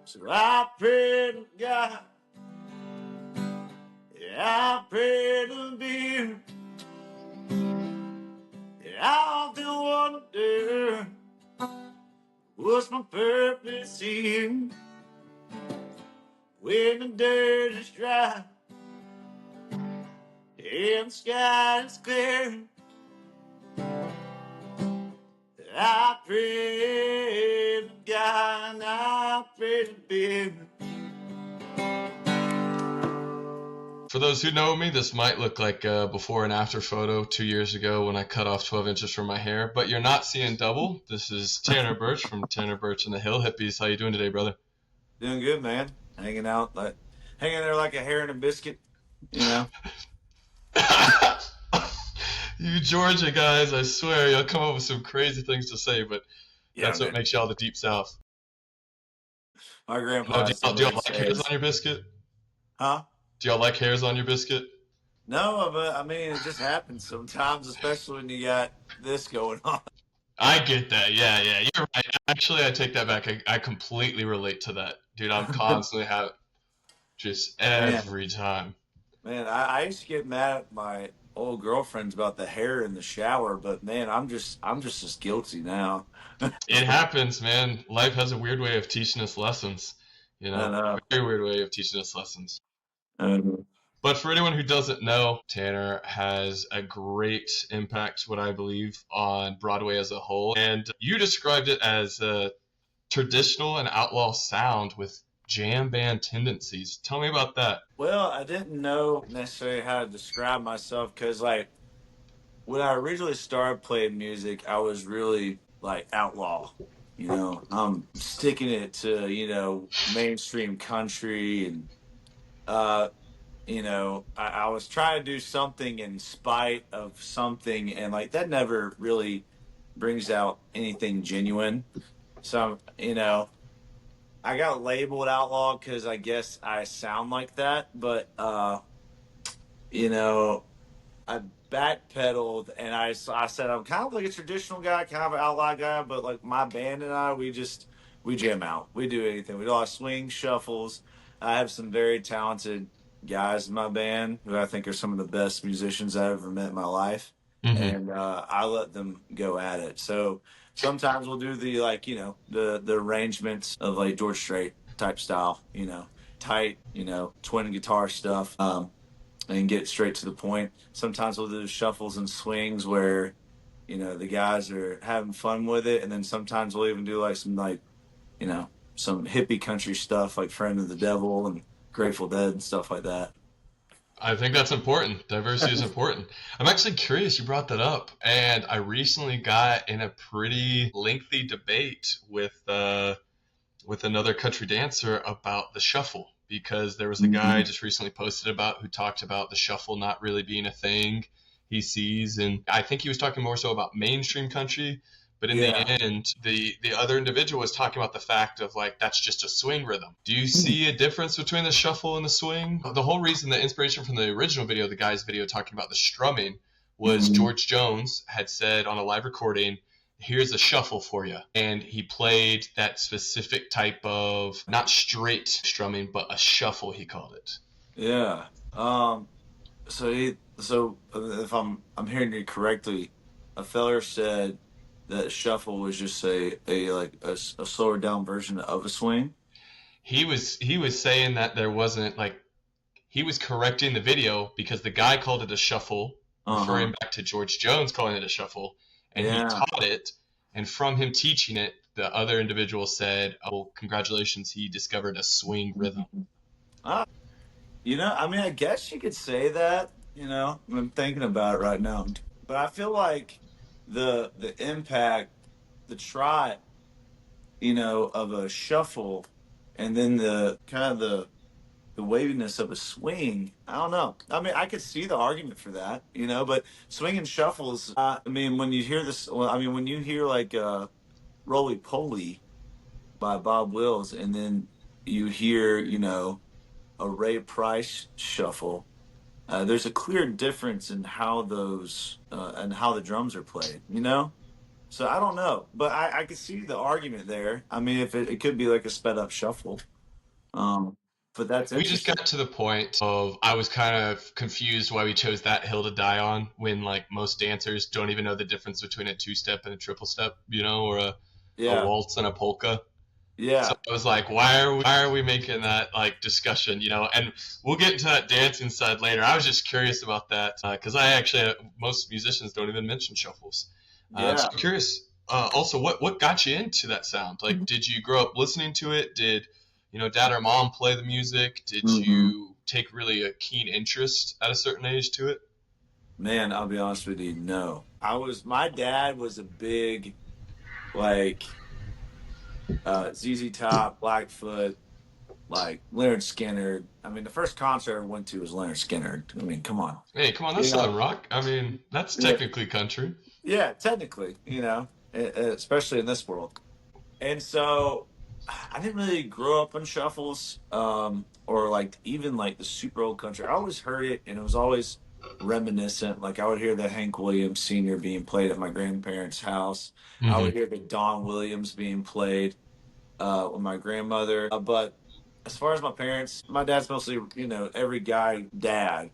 So I pray to God, yeah, I pray to be. Yeah, I often wonder what's my purpose here when the dirt is dry and the sky is clear. I pray to God, I pray to be. For those who know me, this might look like a before and after photo 2 years ago when I cut off 12 inches from my hair, but you're not seeing double. This is Tanner Burch from Tanner Burch and the Hillhippies. How you doing today, brother? Doing good, man. Hanging there like a hair and a biscuit, you know. You Georgia guys, I swear, you'll come up with some crazy things to say, but Yeah, that's man. what makes y'all the Deep South. My grandpa. Do y'all like hairs on your biscuit? Huh? Do y'all like hairs on your biscuit? No, but I mean, it just happens sometimes, especially when you got this going on. I get that. Yeah, you're right. Actually, I take that back. I completely relate to that. Dude, I'm constantly having just every time. Man, I used to get mad at my old girlfriends about the hair in the shower, but man, I'm just as guilty now. It happens, man. Life has a weird way of teaching us lessons. You know, a very weird way of teaching us lessons. But for anyone who doesn't know, Tanner has a great impact, what I believe, on Broadway as a whole. And you described it as a traditional and outlaw sound with jam band tendencies. Tell me about that. Well, I didn't know necessarily how to describe myself because, like, when I originally started playing music, I was really like outlaw. You know, I'm sticking it to, you know, mainstream country and you know, I was trying to do something in spite of something, and like that never really brings out anything genuine. So, you know, I got labeled outlaw because I guess I sound like that, but you know, I backpedaled and I said I'm kind of like a traditional guy, kind of an outlaw guy, but like my band and I, we jam out, we do anything, we do all swing shuffles. I have some very talented guys in my band who I think are some of the best musicians I've ever met in my life, and I let them go at it. So sometimes we'll do the like you know the arrangements of like George Strait type style, you know, tight, you know, twin guitar stuff, and get straight to the point. Sometimes we'll do shuffles and swings where you know the guys are having fun with it, and then sometimes we'll even do like some like you know some hippie country stuff like Friend of the Devil and Grateful Dead and stuff like that. I think that's important. Diversity is important. I'm actually curious you brought that up, and I recently got in a pretty lengthy debate with another country dancer about the shuffle, because there was a guy just recently posted about who talked about the shuffle not really being a thing he sees, and I think he was talking more so about mainstream country. But in the end, the other individual was talking about the fact of like, that's just a swing rhythm. Do you see a difference between the shuffle and the swing? The whole reason, the inspiration from the original video, the guy's video talking about the strumming, was George Jones had said on a live recording, here's a shuffle for you. And he played that specific type of, not straight strumming, but a shuffle, he called it. Yeah. So if I'm hearing you correctly, a feller said that shuffle was just a slower down version of a swing. He was saying that there wasn't like, he was correcting the video because the guy called it a shuffle, referring back to George Jones calling it a shuffle, and he taught it. And from him teaching it, the other individual said, "Oh, congratulations, he discovered a swing rhythm." You know, I mean, I guess you could say that. You know, I'm thinking about it right now, but I feel like the impact, the trot, you know, of a shuffle, and then the kind of the waviness of a swing. I don't know. I mean, I could see the argument for that, you know, but swing and shuffles. I mean, when you hear this, well, I mean, when you hear like "Roly Poly" by Bob Wills, and then you hear, you know, a Ray Price shuffle. There's a clear difference in how those and how the drums are played, you know. So I don't know, but I could see the argument there. I mean, if it could be like a sped up shuffle. Um, but that's We just interesting. got to the point of I was kind of confused why we chose that hill to die on when like most dancers don't even know the difference between a two-step and a triple step, or a Yeah, waltz and a polka. So yeah, I was like, why are we making that like discussion, And we'll get into that dancing side later. I was just curious about that because I actually most musicians don't even mention shuffles. So yeah. I'm curious. Also, what got you into that sound? Like, did you grow up listening to it? Did dad or mom play the music? Did Hmm. you take really a keen interest at a certain age to it? Man, I'll be honest with you. No, my dad was a big, like, ZZ Top, Blackfoot, like Leonard Skinner. I mean, the first concert I went to was Leonard Skinner. I mean, come on. Hey, come on, that's You Southern know, rock. I mean, that's yeah, technically country. yeah, technically, especially in this world. And so I didn't really grow up on shuffles, or like even like the super old country. I always heard it and it was always reminiscent. Like I would hear the Hank Williams Sr. being played at my grandparents' house. I would Hmm. hear the Don Williams being played with my grandmother. But as far as my parents, my dad's mostly, every guy dad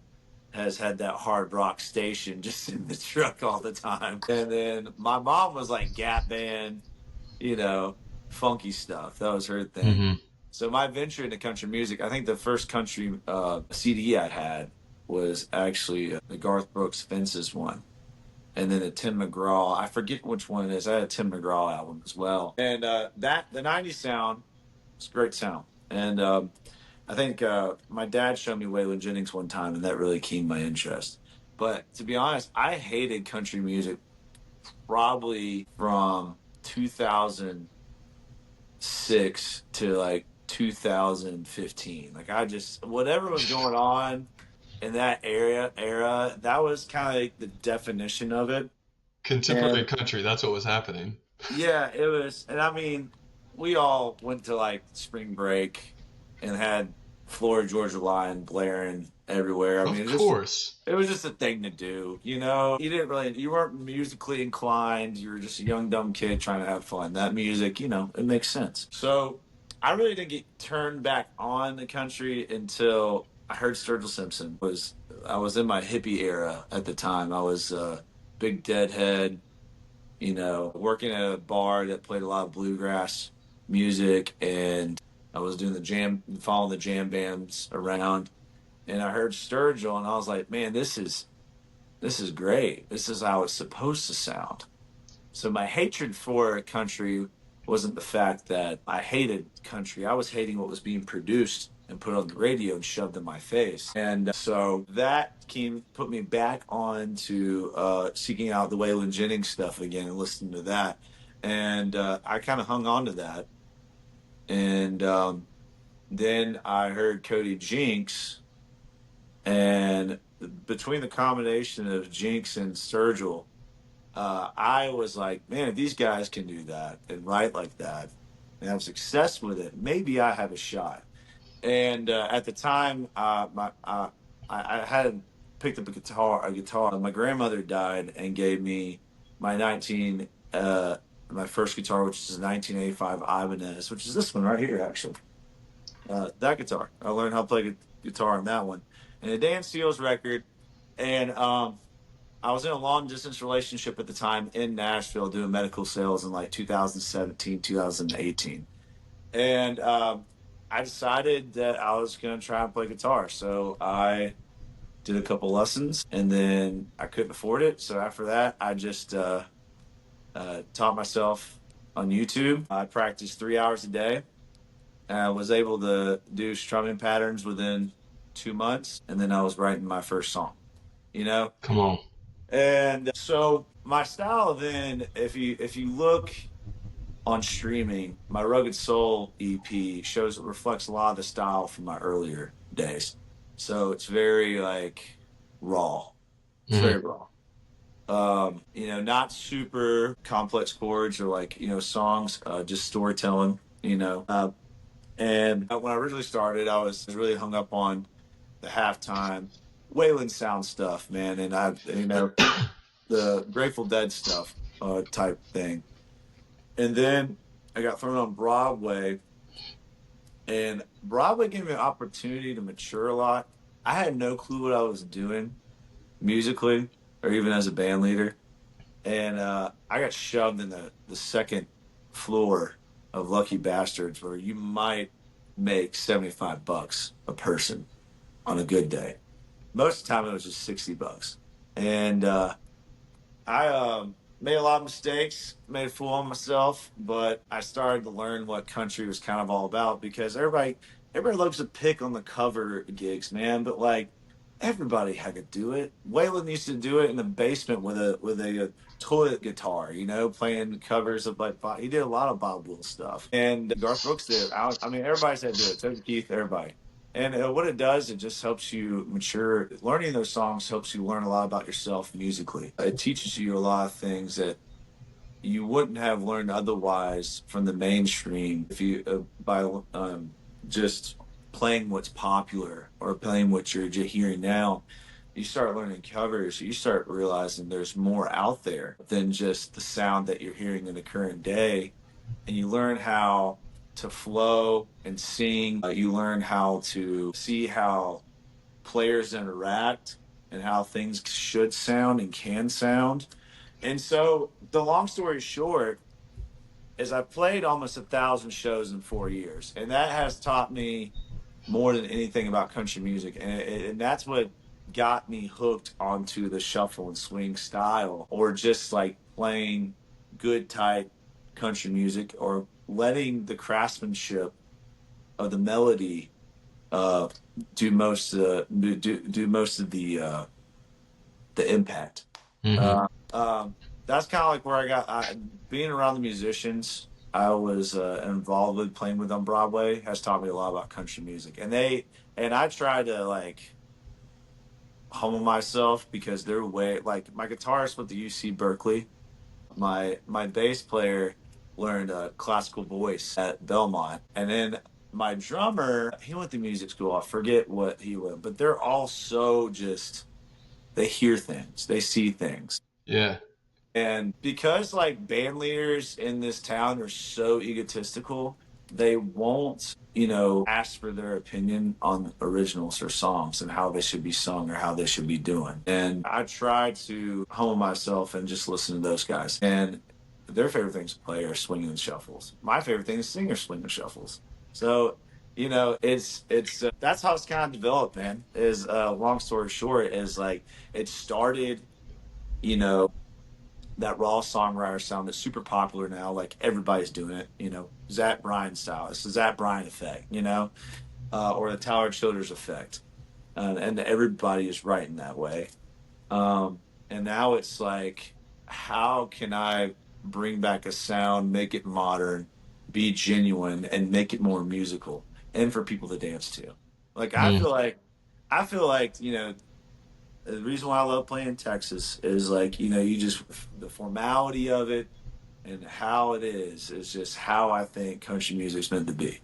has had that hard rock station just in the truck all the time. And then my mom was like Gap Band, you know, funky stuff. That was her thing. Hmm. So my venture into country music, I think the first country CD I had was actually the Garth Brooks Fences one. And then a Tim McGraw, I forget which one it is. I had a Tim McGraw album as well. And the 90s sound, it's a great sound. And I think my dad showed me Waylon Jennings one time, and that really keyed my interest. But to be honest, I hated country music probably from 2006 to like 2015. Like I just whatever was going on in that era, that was kind of like the definition of it. Contemporary And country, that's what was happening. yeah, it was. And I mean, we all went to like spring break and had Florida Georgia Line blaring everywhere. I mean, Of course. it was just a thing to do. You weren't musically inclined. You were just a young dumb kid trying to have fun. That music, it makes sense. So I really didn't get turned back on the country until I heard Sturgill Simpson. I was in my hippie era at the time. I was big Deadhead, working at a bar that played a lot of bluegrass music, and I was doing following the jam bands around, and I heard Sturgill, and I was like, man, this is great. This is how it's supposed to sound. So my hatred for country wasn't the fact that I hated country. I was hating what was being produced and put on the radio and shoved in my face. And so that put me back on to seeking out the Waylon Jennings stuff again and listening to that. And I kind of hung on to that. And then I heard Cody Jinks, and between the combination of Jinx and Sturgill, I was like, man, if these guys can do that and write like that and have success with it, maybe I have a shot. And at the time, I hadn't picked up a guitar. My grandmother died and gave me my 19 my first guitar, which is a 1985 Ibanez, which is this one right here, actually. That guitar. I learned how to play guitar on that one, and a Dan Seals record. And I was in a long distance relationship at the time in Nashville doing medical sales in like 2017, 2018. And I decided that I was going to try and play guitar. So I did a couple lessons and then I couldn't afford it. So after that, I just taught myself on YouTube. I practiced 3 hours a day. And I was able to do strumming patterns within 2 months. And then I was writing my first song, you know? Come on. And so my style then, if you look on streaming, my Rugged Soul EP reflects a lot of the style from my earlier days. So it's very like raw. It's very Hmm. raw. Not super complex chords or like, songs, just storytelling, and when I originally started, I was really hung up on the halftime Waylon sound stuff, man. And the Grateful Dead stuff type thing. And then I got thrown on Broadway And Broadway gave me an opportunity to mature a lot. I had no clue what I was doing musically or even as a band leader. And I got shoved in the second floor of Lucky Bastards where you might make $75 a person on a good day. Most of the time it was just $60. And I made a lot of mistakes, made a fool of myself, but I started to learn what country was kind of all about because everybody loves to pick on the cover gigs, man. But like everybody had to do it. Waylon used to do it in the basement with a toilet guitar, playing covers of like he did a lot of Bob Wills stuff, and Garth Brooks did. I mean, everybody's had to do it. So did Keith, everybody. And what it does, it just helps you mature. Learning those songs helps you learn a lot about yourself musically. It teaches you a lot of things that you wouldn't have learned otherwise from the mainstream if you by just playing what's popular or playing what you're hearing now. You start learning covers, you start realizing there's more out there than just the sound that you're hearing in the current day. And you learn how to flow and sing. You learn how to see how players interact and how things should sound and can sound. And so the long story short is I played almost 1,000 shows in 4 years, and that has taught me more than anything about country music, and that's what got me hooked onto the shuffle and swing style, or just like playing good tight country music, or letting the craftsmanship of the melody do most do most of the impact. Mm-hmm. That's kind of like where being around the musicians I was involved with, playing with on Broadway, has taught me a lot about country music. And I try to like humble myself because they're way like my guitarist went to UC Berkeley. My bass player learned classical voice at Belmont, and then my drummer, he went to music school. I forget what he went, but they're all so just, they hear things, they see things. Yeah. And because like band leaders in this town are so egotistical, they won't, ask for their opinion on originals or songs and how they should be sung or how they should be doing. And I try to humble myself and just listen to those guys. And their favorite things to play are swinging and shuffles. My favorite thing is singing swing and shuffles. So, it's that's how it's kind of developed, man. Is long story short, is like it started, you know that raw songwriter sound that's super popular now. Like everybody's doing it, Zach Bryan style. It's the Zach Bryan effect, or the Tyler Childers effect. And everybody is writing that way. And now it's like, how can I bring back a sound, make it modern, be genuine, and make it more musical and for people to dance to? Like, Mm. I feel like, the reason why I love playing Texas is like, you just, the formality of it and how it is just how I think country music's meant to be.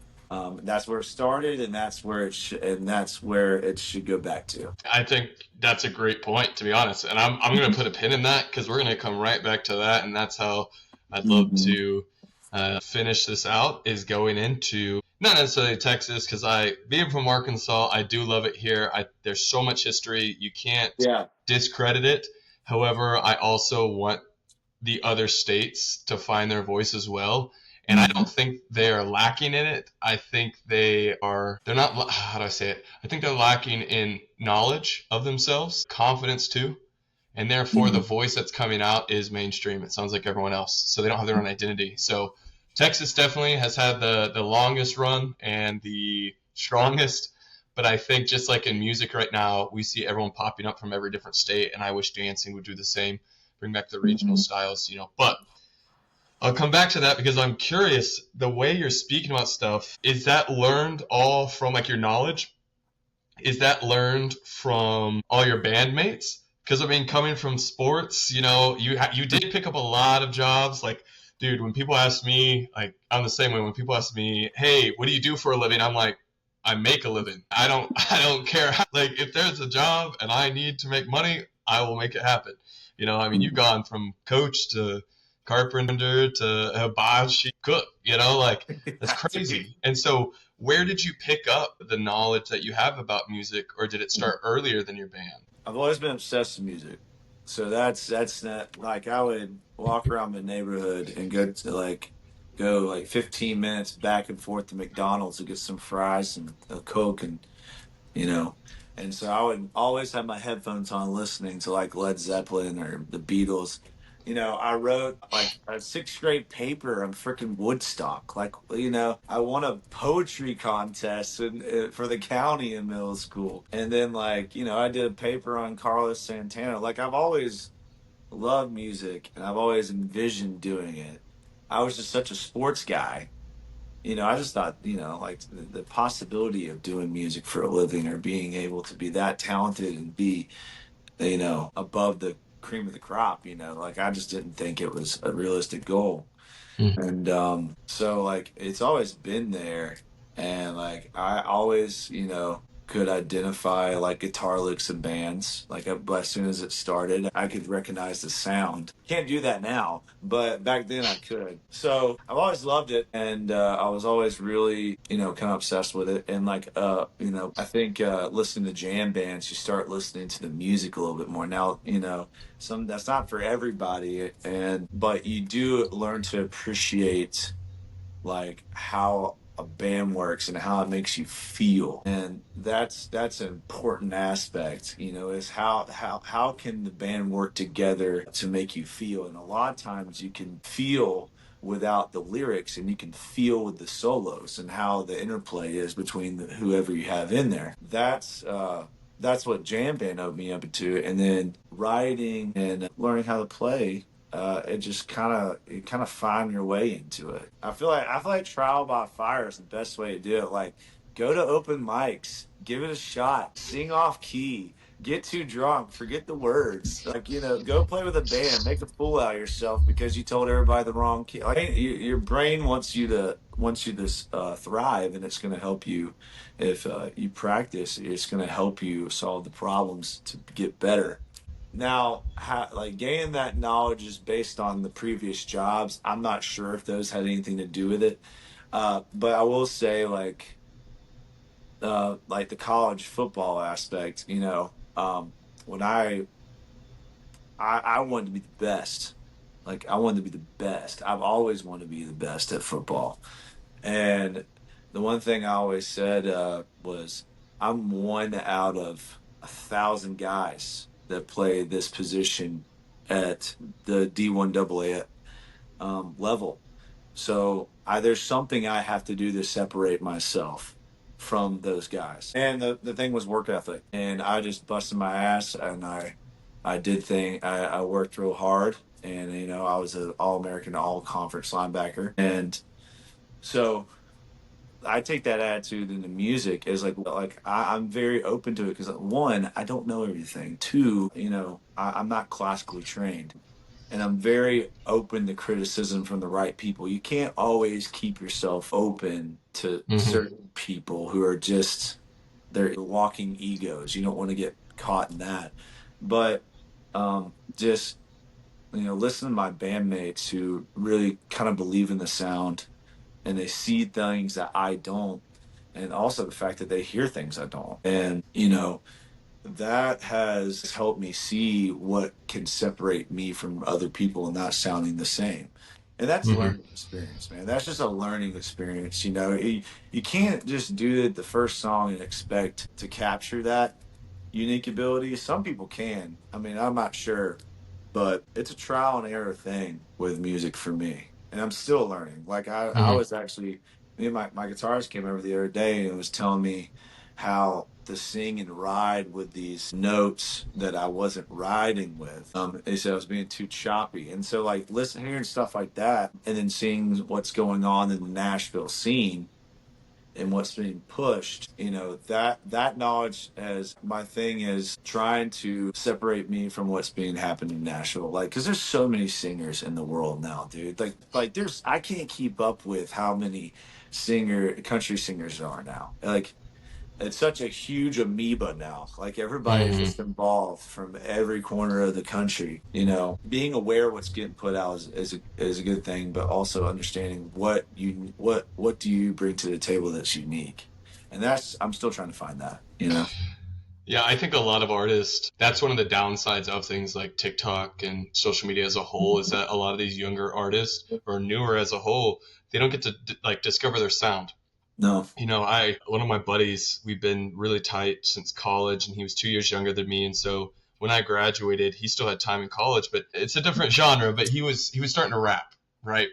That's where it started, and that's where it should go back to. I think that's a great point, to be honest. And I'm going to put a pin in that because we're going to come right back to that. And that's how I'd love Mm-hmm. to finish this out, is going into not necessarily Texas, because being from Arkansas, I do love it here. There's so much history. You can't Yeah. discredit it. However, I also want the other states to find their voice as well. And I don't think they are lacking in it. I think they're not, how do I say it? I think they're lacking in knowledge of themselves, confidence too. And therefore the voice that's coming out is mainstream. It sounds like everyone else. So they don't have their own identity. So Texas definitely has had the longest run and the strongest. But I think just like in music right now, we see everyone popping up from every different state. And I wish dancing would do the same, bring back the regional styles, But I'll come back to that because I'm curious, the way you're speaking about stuff, is that learned all from like your knowledge? Is that learned from all your bandmates? Because I mean, coming from sports, you did pick up a lot of jobs. Like, dude, when people ask me, like, I'm the same way. When people ask me, "Hey, what do you do for a living?" I'm like, I make a living. I don't care. Like, if there's a job and I need to make money, I will make it happen. I mean, you've gone from coach to carpenter to hibachi cook, like that's crazy. And so Where did you pick up the knowledge that you have about music, or did it start earlier than your band? I've always been obsessed with music. So that's not like I would walk around the neighborhood and go like 15 minutes back and forth to McDonald's to get some fries and a Coke and you know. And so I would always have my headphones on listening to like Led Zeppelin or the Beatles. I wrote like a sixth grade paper on freaking Woodstock. Like, I won a poetry contest for the county in middle school. And then, like, I did a paper on Carlos Santana. Like, I've always loved music and I've always envisioned doing it. I was just such a sports guy. I just thought, like the possibility of doing music for a living or being able to be that talented and be, above the cream of the crop, like I just didn't think it was a realistic goal. Mm. And so like it's always been there. And like I always, could identify like guitar licks and bands. Like as soon as it started, I could recognize the sound. Can't do that now, but back then I could. So I've always loved it, and I was always really, kind of obsessed with it. And like, I think listening to jam bands, you start listening to the music a little bit more. Now, some that's not for everybody, but you do learn to appreciate like how a band works and how it makes you feel, and that's an important aspect, is how can the band work together to make you feel. And a lot of times you can feel without the lyrics, and you can feel with the solos and how the interplay is between whoever you have in there. That's what jam band opened me up to. And then writing and learning how to play, it just kind of find your way into it. I feel like trial by fire is the best way to do it. Like, go to open mics, give it a shot, sing off key, get too drunk, forget the words. Like, go play with a band, make a fool out of yourself because you told everybody the wrong key. Like, your brain wants you to thrive, and it's going to help you if you practice. It's going to help you solve the problems to get better. Now, like gaining that knowledge is based on the previous jobs. I'm not sure if those had anything to do with it, but I will say, like the college football aspect. When I wanted to be the best. Like I wanted to be the best. I've always wanted to be the best at football, and the one thing I always said was, I'm one out of 1,000 guys that play this position at the D1AA level. So there's something I have to do to separate myself from those guys. And the thing was work ethic. And I just busted my ass, and I worked real hard. And, I was an All-American, All-Conference linebacker. And so I take that attitude into music as I'm very open to it because, one, I don't know everything. Two, I'm not classically trained, and I'm very open to criticism from the right people. You can't always keep yourself open to Mm-hmm. certain people who are just they're walking egos. You don't want to get caught in that, but just listen to my bandmates who really kind of believe in the sound, and they see things that I don't, and also the fact that they hear things I don't. And, that has helped me see what can separate me from other people and not sounding the same. And that's a Mm-hmm. learning experience, man. That's just a learning experience. You can't just do it the first song and expect to capture that unique ability. Some people can. I mean, I'm not sure, but it's a trial and error thing with music for me. And I'm still learning. Like I Mm-hmm. was actually, me and my guitarist came over the other day and was telling me how to sing and ride with these notes that I wasn't riding with. They said I was being too choppy. And so like hearing stuff like that and then seeing what's going on in the Nashville scene and what's being pushed, that knowledge, as my thing is trying to separate me from what's being happening in Nashville. Like, because there's so many singers in the world now, dude. Like there's I can't keep up with how many country singers there are now. Like it's such a huge amoeba now. Like everybody's Hmm. just involved from every corner of the country. Being aware of what's getting put out is a good thing, but also understanding what do you bring to the table that's unique, and that's I'm still trying to find that. Yeah, I think a lot of artists, that's one of the downsides of things like TikTok and social media as a whole, is that a lot of these younger artists or newer as a whole, they don't get to like discover their sound. No. One of my buddies, we've been really tight since college, and he was 2 years younger than me. And so when I graduated, he still had time in college, but it's a different genre. But he was starting to rap, right?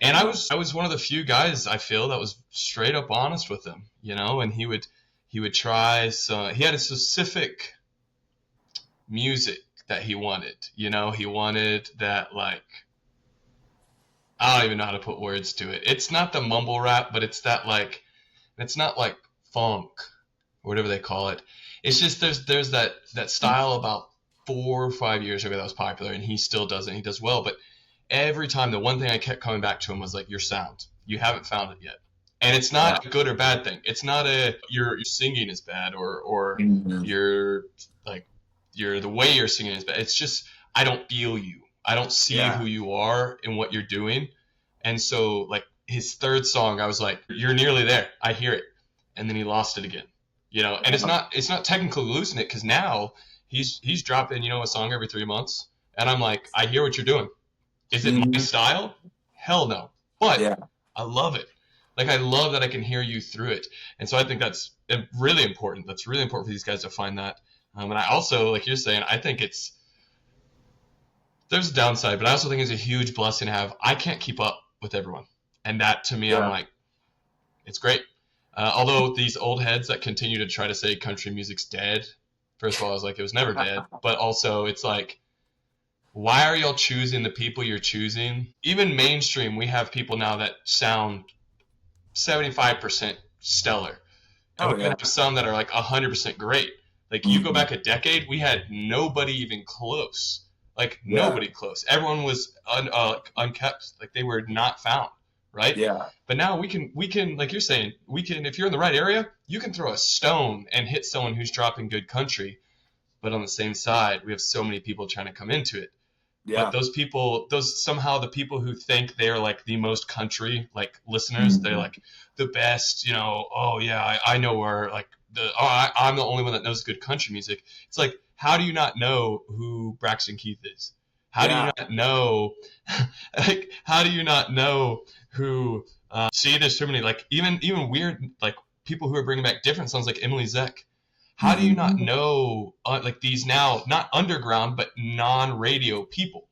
And I was one of the few guys I feel that was straight up honest with him, and he would try. So he had a specific music that he wanted. He wanted that, like, I don't even know how to put words to it. It's not the mumble rap, but it's that, like, it's not like funk or whatever they call it. It's just there's that style about 4 or 5 years ago that was popular, and he still does it. And he does well, but every time the one thing I kept coming back to him was like, your sound. You haven't found it yet. And it's not a good or bad thing. It's not your singing is bad, or Mhm. your, like, the way you're singing is bad. It's just, I don't feel you. I don't see Yeah. who you are and what you're doing. And so, like, his third song, I was like, you're nearly there. I hear it. And then he lost it again. And it's not technically losing it, because now he's dropping, a song every 3 months. And I'm like, I hear what you're doing. Is it my Mhm. style? Hell no. But Yeah. I love it. Like, I love that I can hear you through it. And so I think that's really important. That's really important for these guys to find that. And I also, like you're saying, I think there's a downside, but I also think it's a huge blessing to have. I can't keep up with everyone. And that, to me, I'm Yeah. like, it's great. Although these old heads that continue to try to say country music's dead, first of all, I was like, it was never dead. But also, it's like, why are y'all choosing the people you're choosing? Even mainstream, we have people now that sound 75% stellar. And Oh we even yeah. have some that are like 100% great. Like, you go Mhm. back a decade, we had nobody even close. Like, Yeah. nobody close. Everyone was unkept. Like, they were not found, right? Yeah. But now we can, like you're saying, if you're in the right area, you can throw a stone and hit someone who's dropping good country. But on the same side, we have so many people trying to come into it. But Yeah. those people, somehow the people who think they're like the most country, like, listeners, they're Mhm. like the best, oh yeah, I know where, like, I'm the only one that knows good country music. It's like, how do you not know who Braxton Keith is? How do you Yeah. not know, like, how do you not know who, see, there's so many, like, even weird, like, people who are bringing back different songs, like Emily Zeck. How do you not Mhm. know, like, these now not underground but non-radio people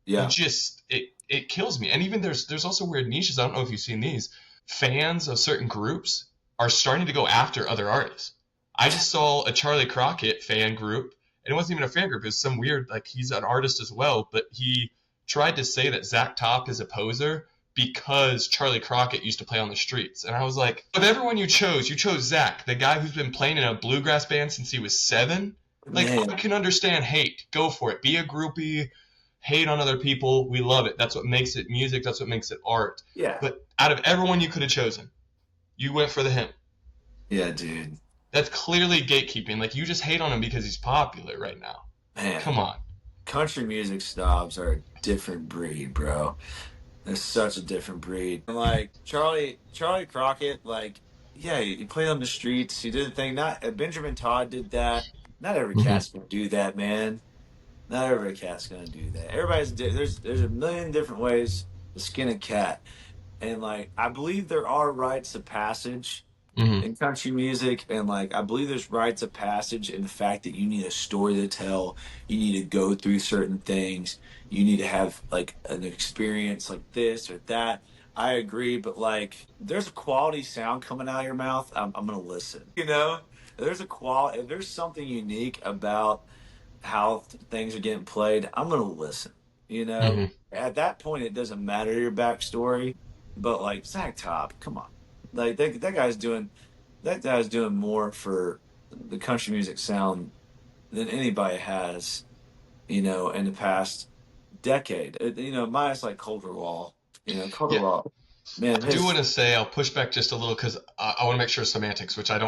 who Yeah. just, it kills me. And even there's also weird niches. I don't know if you've seen these. Fans of certain groups are starting to go after other artists. I just saw a Charlie Crockett fan group, and it wasn't even a fan group. It was some weird, like, he's an artist as well, but he tried to say that Zach Top is a poser because Charlie Crockett used to play on the streets. And I was like, of everyone you chose Zach, the guy who's been playing in a bluegrass band since he was 7. Like, I Man. can understand hate. Go for it. Be a groupie. Hate on other people. We love it. That's what makes it music. That's what makes it art. Yeah. But out of everyone you could have chosen, you went for the him. Yeah, dude. That's clearly gatekeeping. Like, you just hate on him because he's popular right now. Man. Come on. Country music snobs are a different breed, bro. They're such a different breed. And like Charlie Crockett, like, yeah, he played on the streets. He did the thing. Not Benjamin Todd did that. Not every Hmm. cat's gonna do that, man. Not every cat's gonna do that. There's a million different ways to skin a cat, and like I believe there are rites of passage Hmm. in country music, and like I believe there's rites of passage in the fact that you need a story to tell, you need to go through certain things, you need to have like an experience like this or that. I agree, but like there's a quality sound coming out of your mouth, I'm gonna listen. There's a quality, if there's something unique about how things are getting played, I'm gonna listen. Hmm. At that point, it doesn't matter your backstory, but like Zach Top, come on, like that guy's doing more for the country music sound than anybody has, in the past decade. Minus like Culver Wall, Culver Yeah. Wall. Man, I do want his to say I'll push back just a little because I want to make sure semantics, which I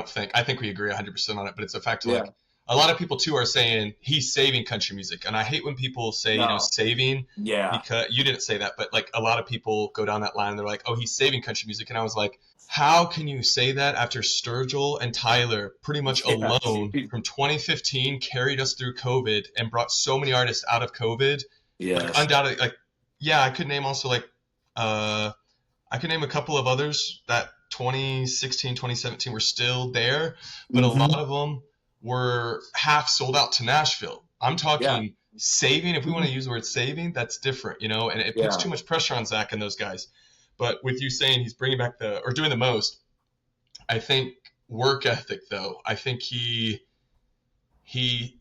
think we agree 100% on it, but it's a fact of like yeah, a lot of people too are saying he's saving country music, and I hate when people say no, saving yeah, because you didn't say that, but like a lot of people go down that line and they're like, oh, he's saving country music, and I was like, how can you say that after Sturgill and Tyler pretty much yeah, alone dude. from 2015 carried us through COVID and brought so many artists out of COVID, like Yes. undoubtedly, like yeah, I could name also like. I can name a couple of others that 2016, 2017 were still there, but a lot Hmm. of them were half sold out to Nashville. I'm Yeah. talking saving. If we want Mhm. to use the word saving, that's different, and it puts Yeah. too much pressure on Zach and those guys. But with you saying he's bringing back or doing the most, I think work ethic though. I think he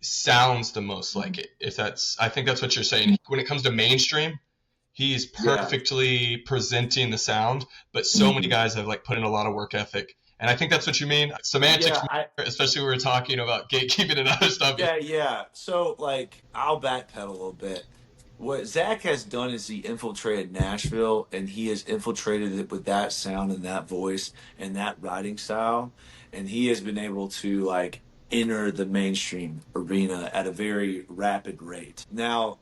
sounds the most like it. If that's, I think that's what you're saying. When it comes to mainstream, he's Yeah. perfectly presenting the sound, but so many Mhm. guys have like put in a lot of work ethic. And I think that's what you mean. Semantics, Yeah. especially when we were talking about gatekeeping and other stuff. Yeah. Yeah. So, like, I'll backpedal a little bit. What Zach has done is he infiltrated Nashville, and he has infiltrated it with that sound and that voice and that writing style, and he has been able to like enter the mainstream arena at a very rapid rate. Now,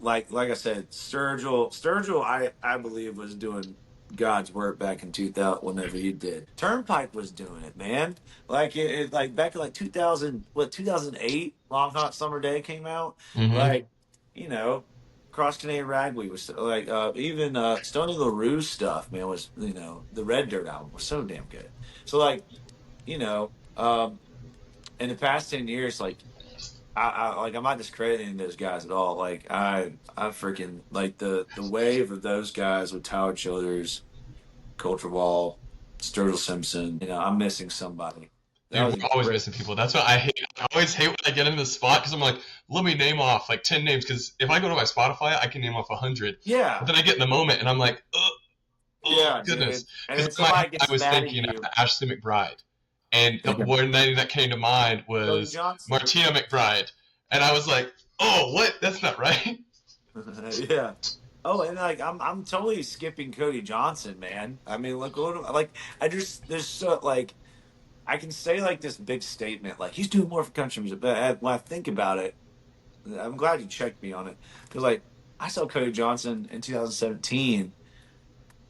like I said, Sturgill, I believe was doing God's work back in 2000 whenever he did. Turnpike was doing it, man. Like like back in like 2000, what 2008, Long Hot Summer Day came out. Hmm. Like, you know, Cross Canadian Ragweed was like even Stony LaRue's stuff, man, was the Red Dirt album was so damn good. So like, you know, in the past 10 years, like I like I'm not discrediting those guys at all. Like I freaking like the wave of those guys with Tyler Childers, Culture Wall, Sturgill Simpson. I'm missing somebody. That Dude, was we're always great. missing people. That's what I hate. I always hate when I get into the spot because I'm like, let me name off like 10 names. Because if I go to my Spotify, I can name off 100. But Yeah, then I get in the moment and I'm like, oh yeah, goodness. dude. And Because then in my head, somebody I gets was mad at thinking you. Ashley McBride. And the one name that came to mind Cody was Johnson. Martina McBride. And I was like, oh, what? That's not right. Yeah. Oh, and like I'm totally skipping Cody Johnson, man. I mean, like I just there's so like I can say like this big statement like he's doing more for country music, but when I think about it. I'm glad you checked me on it because, like, I saw Cody Johnson in 2017,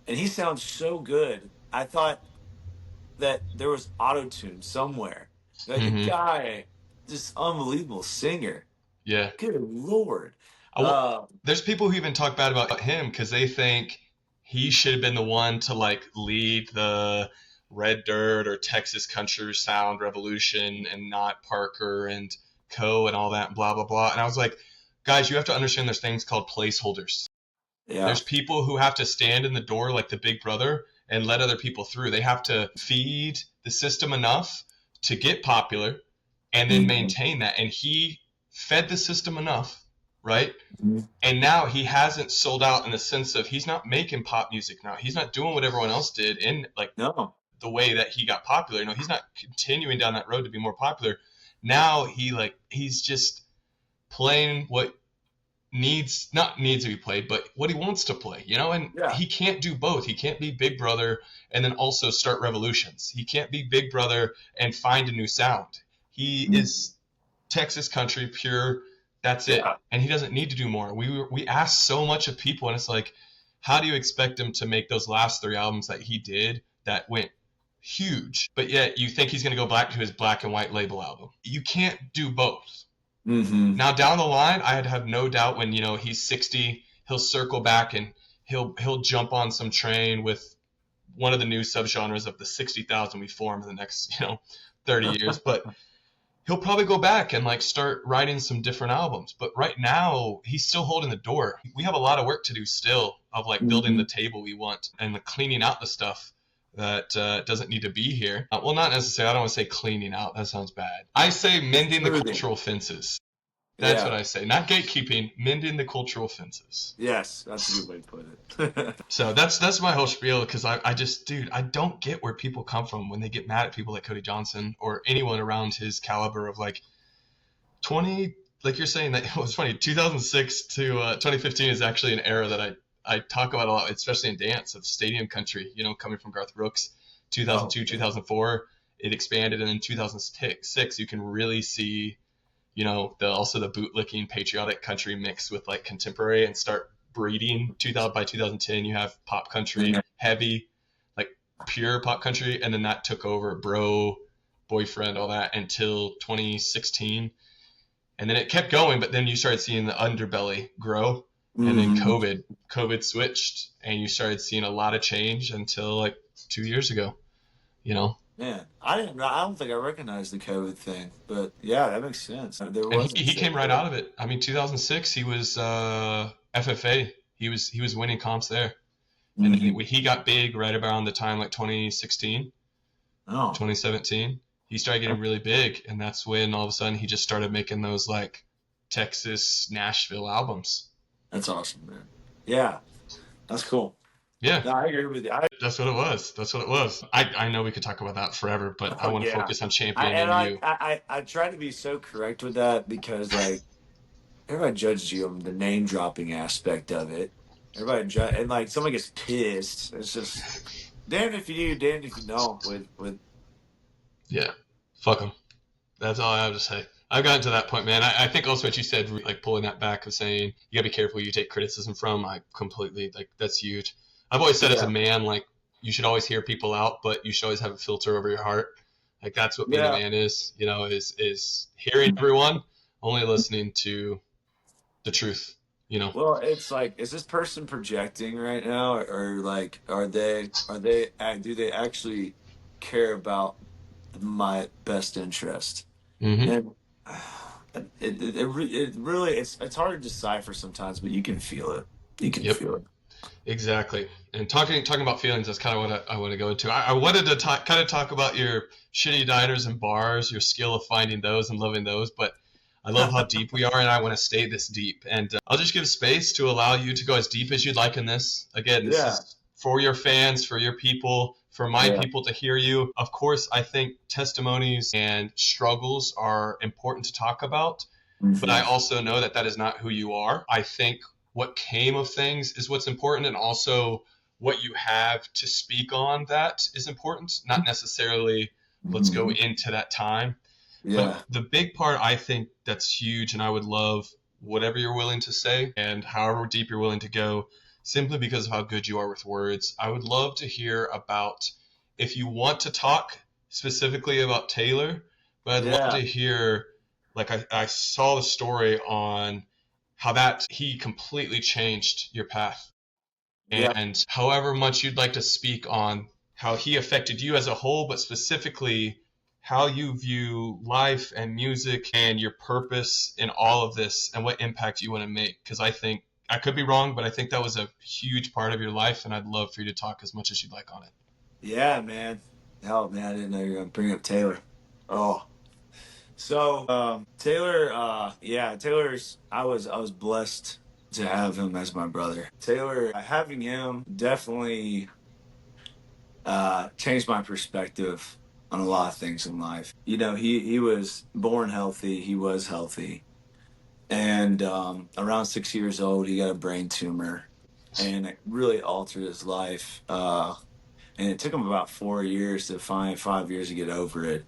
and he sounds so good. I thought that there was auto tune somewhere. Like the Hmm. guy, just unbelievable singer. Yeah. Good lord. I wa- Uh, There's people who even talk bad about him because they think he should have been the one to like lead the Red Dirt or Texas country sound revolution and not Parker and Co and all that and blah blah blah. And I was like, guys, you have to understand there's things called placeholders. yeah. There's people who have to stand in the door like the big brother and let other people through. They have to feed the system enough to get popular and then Mhm. maintain that. And he fed the system enough, right? Mhm. And now he hasn't sold out in the sense of he's not making pop music now. He's not doing what everyone else did in like No. the way that he got popular. He's not continuing down that road to be more popular. Now he's just playing what needs not needs to be played, but what he wants to play, and Yeah. he can't do both. He can't be Big Brother and then also start revolutions. He can't be Big Brother and find a new sound. He Mhm. is Texas country pure. That's it. Yeah. And he doesn't need to do more. We asked so much of people, and it's like, how do you expect him to make those last three albums that he did that went huge? But yet you think he's going to go back to his black and white label album. You can't do both. Hmm. Now down the line, I'd have no doubt when he's 60, he'll circle back and he'll jump on some train with one of the new subgenres of the 60,000 we form in the next 30 years. But he'll probably go back and like start writing some different albums. But right now, he's still holding the door. We have a lot of work to do still of like building the Hmm. table we want and like cleaning out the stuff that doesn't need to be here. Well, not necessarily. I don't want to say cleaning out. That sounds bad. I say mending the Smoothing. cultural fences. That's what Yeah. I say. Not gatekeeping, mending the cultural fences. Yes, that's a good way to put it. So that's my whole spiel because I just, dude, I don't get where people come from when they get mad at people like Cody Johnson or anyone around his caliber of like 20, like you're saying that it was funny, 2006 to 2015 is actually an era that I talk about a lot, especially in dance, of stadium country. Coming from Garth Brooks, Oh, 2002, 2004, it expanded, and in 2006, you can really see, also the bootlicking patriotic country mixed with like contemporary and start breeding. 2000 by 2010, you have pop country, yeah. heavy, like pure pop country, and then that took over bro, boyfriend, all that until 2016, and then it kept going. But then you started seeing the underbelly grow, and then Mhm. COVID switched, and you started seeing a lot of change until like 2 years ago. You know, Man, I didn't. I don't think I recognized the COVID thing, but yeah, that makes sense. There and was a he came shift right there. out of it. I mean, 2006, he was FFA. He was winning comps there, and then Hmm. he got big right around the time like 2016, Oh, 2017. He started getting really big, and that's when all of a sudden he just started making those like Texas, Nashville albums. that's awesome, man. Yeah, that's cool. Yeah, No, I agree with you. that's what it was. That's what it was. I know we could talk about that forever, but I Oh, want to yeah. focus on I and championing I, you. I I I try to be so correct with that because like everybody judges you on the name dropping aspect of it. And like someone gets pissed. It's just damned if you do, damned if you don't. With Yeah, fuck them. That's all I have to say. I've gotten to that point, man. I think also what you said, like pulling that back of saying you gotta be careful who you take criticism from. I completely like that's huge. I've always said as a yeah, man, like you should always hear people out, but you should always have a filter over your heart. Like that's what being a yeah. man is. Is hearing everyone, only listening to the truth. You know. Well, it's like, is this person projecting right now, or like, do they actually care about my best interest? Mm-hmm. And it really it's hard to decipher sometimes, but you can feel it. You can Yep. feel it. Exactly. And talking about feelings, that's kind of what I want to go into. I wanted to kind of talk about your shitty diners and bars, your skill of finding those and loving those, but I love how deep we are, and I want to stay this deep. And I'll just give space to allow you to go as deep as you'd like in this. Again, this Yeah, is for your fans, for your people, for my yeah. people to hear you. Of course, I think testimonies and struggles are important to talk about, but I Hmm. also know that that is not who you are. I think what came of things is what's important, and also what you have to speak on that is important, not necessarily let's go Hmm. into that time. But Yeah, the big part I think that's huge, and I would love whatever you're willing to say and however deep you're willing to go, simply because of how good you are with words. I would love to hear about, if you want to talk specifically about Taylor, but I'd love yeah, to hear, like I saw the story on how that he completely changed your path, yeah. and however much you'd like to speak on how he affected you as a whole, but specifically how you view life and music and your purpose in all of this and what impact you want to make. Because I think, I could be wrong, but I think that was a huge part of your life, and I'd love for you to talk as much as you'd like on it. Yeah, man. Hell, man, I didn't know you were gonna bring up Taylor. Oh, so Taylor, yeah, Taylor's. I was blessed to have him as my brother. Taylor, having him definitely changed my perspective on a lot of things in life. He was born healthy. He was healthy, and around 6 years old, he got a brain tumor, and it really altered his life. And it took him about 4 years to 5 years to get over it.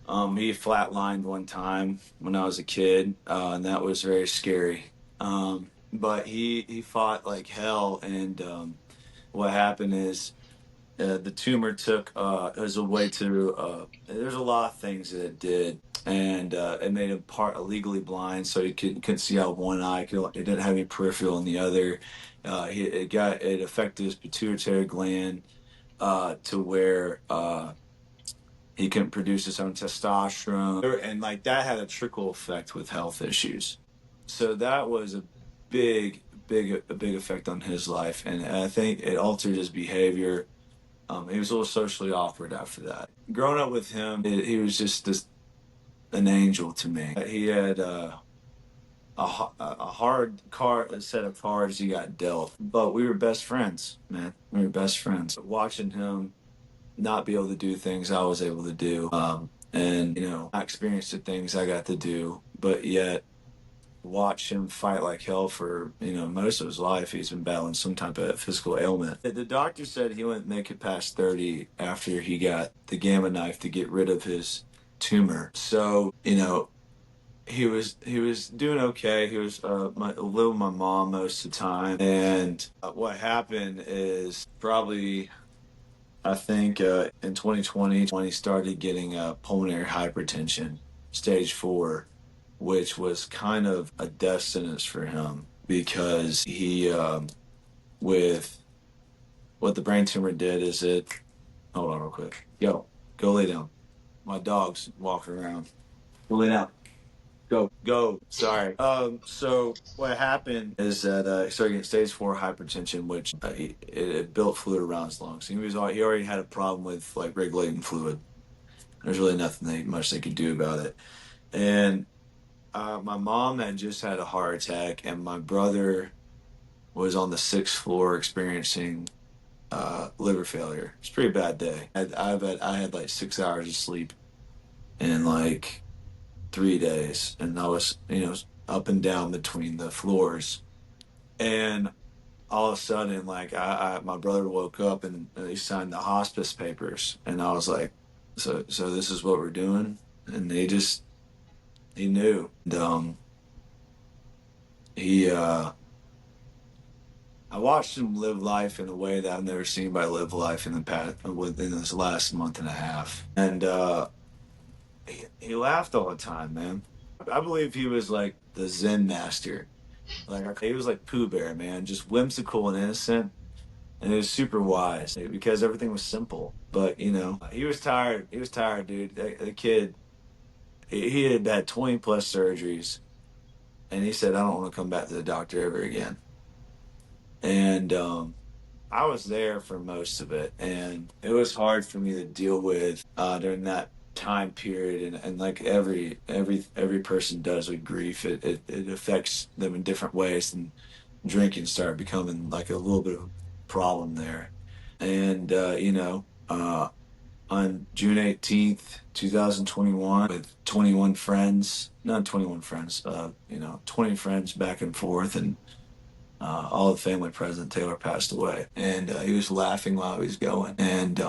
He flatlined one time when I was a kid, and that was very scary. But he fought like hell, and what happened is the tumor took as a way to. There's a lot of things that it did, and it made him part illegally blind, so he couldn't see out one eye. It didn't have any peripheral in the other. It affected his pituitary gland to where he couldn't produce his own testosterone, and like that had a trickle effect with health issues. So that was a big effect on his life, and I think it altered his behavior. He was a little socially awkward after that. Growing up with him, he was just an angel to me. He had a hard card, a set of cards he got dealt, but we were best friends, man. We were best friends. Watching him not be able to do things I was able to do. And I experienced the things I got to do, but yet watch him fight like hell for, most of his life. He's been battling some type of physical ailment. The doctor said he wouldn't make it past 30 after he got the gamma knife to get rid of his tumor. So, he was doing okay. He was living with my mom most of the time. And what happened is probably, I think, in 2020, when he started getting pulmonary hypertension, stage 4, which was kind of a death sentence for him because he, with what the brain tumor did is hold on real quick. Yo, go lay down. My dog's walking around. Go lay down. Go. Sorry. So what happened is that he started getting stage 4 hypertension, which it built fluid around his lungs. He already had a problem with like regulating fluid. There's really nothing much they could do about it. And my mom had just had a heart attack, and my brother was on the 6th floor experiencing liver failure. It's a pretty bad day. I had like 6 hours of sleep in like 3 days, and I was up and down between the floors. And all of a sudden, like my brother woke up and he signed the hospice papers, and I was like, so this is what we're doing. And he knew. And, I watched him live life in a way that I've never seen anybody live life within this last month and a half. And he laughed all the time, man. I believe he was like the Zen master. Like he was like Pooh Bear, man, just whimsical and innocent, and he was super wise because everything was simple. But he was tired. He was tired, dude. The kid, he had had 20 plus surgeries, and he said, "I don't want to come back to the doctor ever again." And I was there for most of it, and it was hard for me to deal with during that time period, and like every person does with grief, it affects them in different ways, and drinking started becoming like a little bit of a problem there. And on June 18th, 2021, with 21 friends, not 21 friends, 20 friends back and forth, and all the family present, Taylor passed away. And he was laughing while he was going, and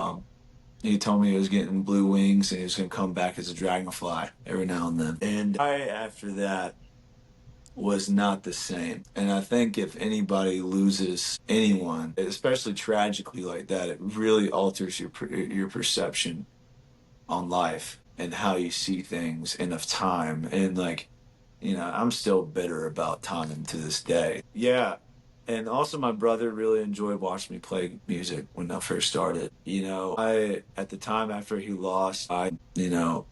he told me he was getting blue wings and he was going to come back as a dragonfly every now and then. And after that, was not the same. And I think if anybody loses anyone, especially tragically like that, it really alters your perception on life and how you see things and of time. And like, I'm still bitter about time to this day. Yeah. And also my brother really enjoyed watching me play music when I first started. At the time after he lost, at the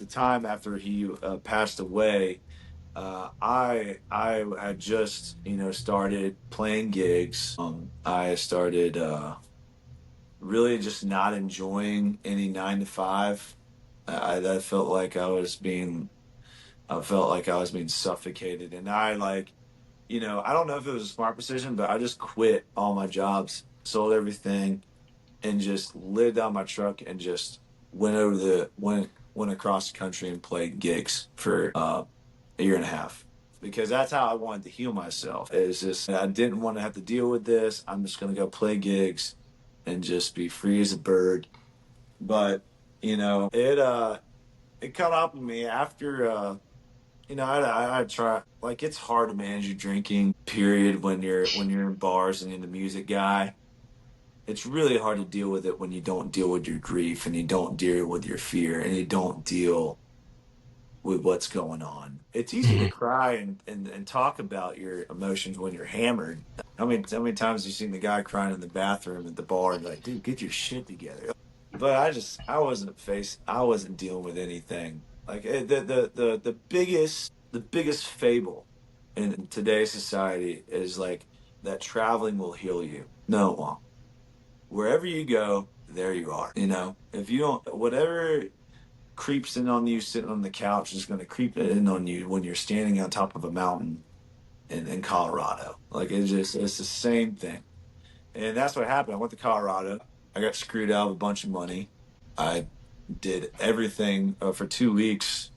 time after he passed away, I had just started playing gigs. I started really just not enjoying any 9 to 5. I felt like I felt like I was being suffocated, and I don't know if it was a smart decision, but I just quit all my jobs, sold everything, and just lived out my truck and just went across the country and played gigs for a year and a half, because that's how I wanted to heal myself. Is just I didn't want to have to deal with this. I'm just gonna go play gigs and just be free as a bird. But it caught up with me after I try, like, it's hard to manage your drinking period when you're in bars and in the music guy. It's really hard to deal with it when you don't deal with your grief and you don't deal with your fear and you don't deal with what's going on. It's easy to cry and talk about your emotions when you're hammered. How many times have you seen the guy crying in the bathroom at the bar and like, dude, get your shit together. But I wasn't dealing with anything. Like the biggest fable in today's society is like that traveling will heal you. No, it won't. Wherever you go, there you are. If you don't, whatever creeps in on you sitting on the couch is going to creep in on you when you're standing on top of a mountain in Colorado. Like it's the same thing. And that's what happened. I went to Colorado. I got screwed out of a bunch of money. I did everything for 2 weeks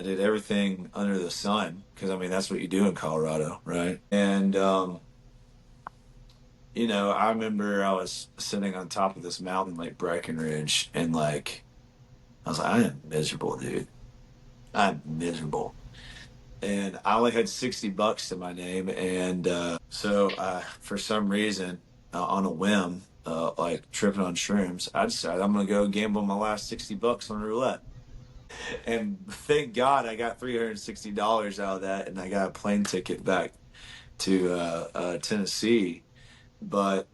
I did everything under the sun because I mean that's what you do in Colorado, right? And you know, I remember I was sitting on top of this mountain like Breckenridge, and like I was like, I am miserable, dude. I'm miserable. And I only had $60 to my name, and so for some reason, on a whim, like tripping on shrooms, I decided I'm gonna go gamble my last $60 on roulette. And thank God I got $360 out of that, and I got a plane ticket back to Tennessee. But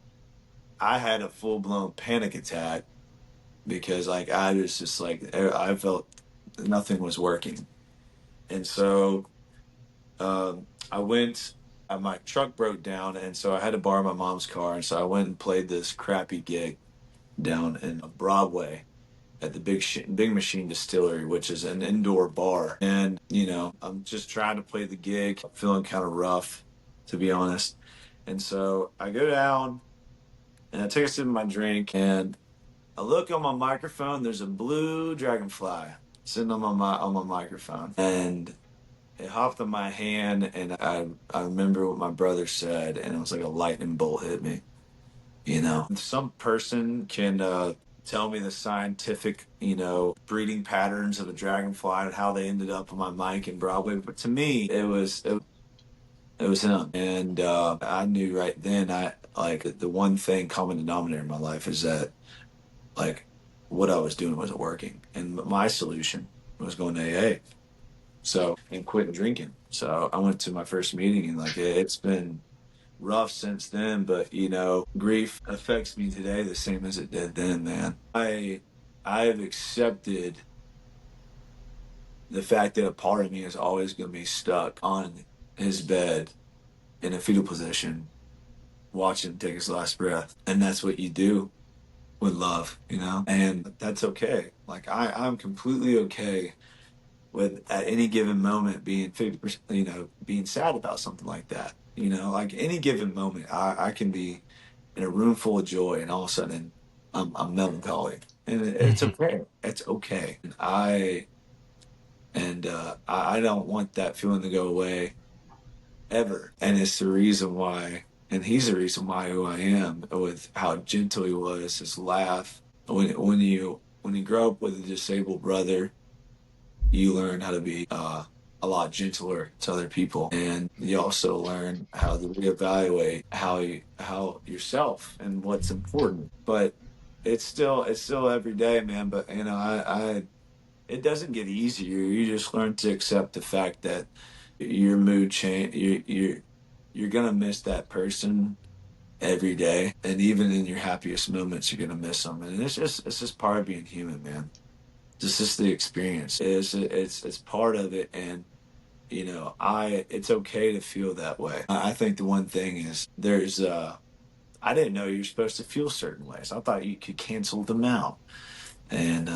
I had a full blown panic attack because like I was just like I felt nothing was working, and so I went. My truck broke down, and so I had to borrow my mom's car, and so I went and played this crappy gig down in Broadway at the Big Machine Distillery, which is an indoor bar. And you know, I'm just trying to play the gig, feeling kind of rough, to be honest. And so I go down and I take a sip of my drink, and I look on my microphone. There's a blue dragonfly sitting on my microphone, and it hopped on my hand, and I remember what my brother said, and it was like a lightning bolt hit me. You know, some person can tell me the scientific, you know, breeding patterns of a dragonfly and how they ended up on my mic in Broadway, but to me, it was him, and I knew right then I like the one thing common denominator in my life is that like what I was doing wasn't working, and my solution was going to AA. So, and quitting drinking. So I went to my first meeting, and like it's been rough since then, but you know, grief affects me today the same as it did then, man. I've accepted the fact that a part of me is always going to be stuck on his bed in a fetal position, watching him take his last breath. And that's what you do with love, you know? And that's okay. Like I'm completely okay with at any given moment being 50%, you know, being sad about something like that. You know, like any given moment, I can be in a room full of joy, and all of a sudden I'm melancholy, and it's okay. It's okay. I don't want that feeling to go away ever. And it's the reason why, and he's the reason why who I am with how gentle he was, his laugh. When you grow up with a disabled brother, you learn how to be a lot gentler to other people, and you also learn how to reevaluate how yourself and what's important. But it's still every day, man. But you know, I it doesn't get easier. You just learn to accept the fact that your mood change. You're gonna miss that person every day, and even in your happiest moments, you're gonna miss them. And it's just part of being human, man. This is the experience. It's part of it, and you know, it's okay to feel that way. I think the one thing is there's I didn't know you were supposed to feel certain ways. I thought you could cancel them out, and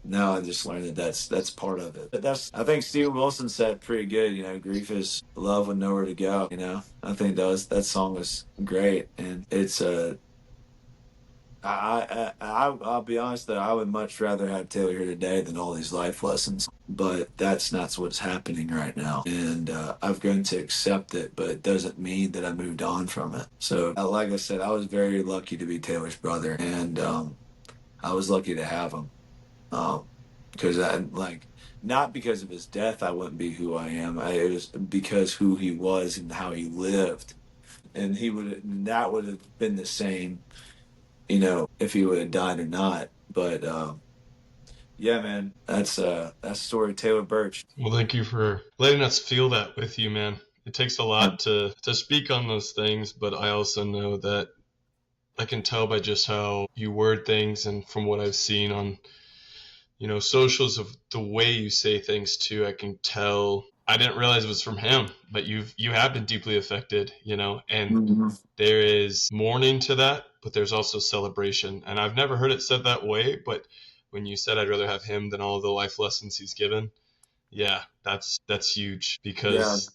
now I just learned that that's part of it. But that's I think Steve Wilson said it pretty good. You know, grief is love with nowhere to go. You know, I think that song was great, and it's a I'll be honest that I would much rather have Taylor here today than all these life lessons. But that's not what's happening right now, and I've grown to accept it. But it doesn't mean that I moved on from it. So, like I said, I was very lucky to be Taylor's brother, and I was lucky to have him. Because I like not because of his death, I wouldn't be who I am. It was because who he was and how he lived, and that would have been the same, you know, if he would have died or not. But yeah, man, that's the story of Taylor Burch. Well, thank you for letting us feel that with you, man. It takes a lot to speak on those things, but I also know that I can tell by just how you word things, and from what I've seen on, you know, socials, of the way you say things too, I can tell. I didn't realize it was from him, but you have been deeply affected, you know, and Mm-hmm. there is mourning to that, but there's also celebration. And I've never heard it said that way, but when you said I'd rather have him than all of the life lessons he's given, yeah, that's huge, Yeah, because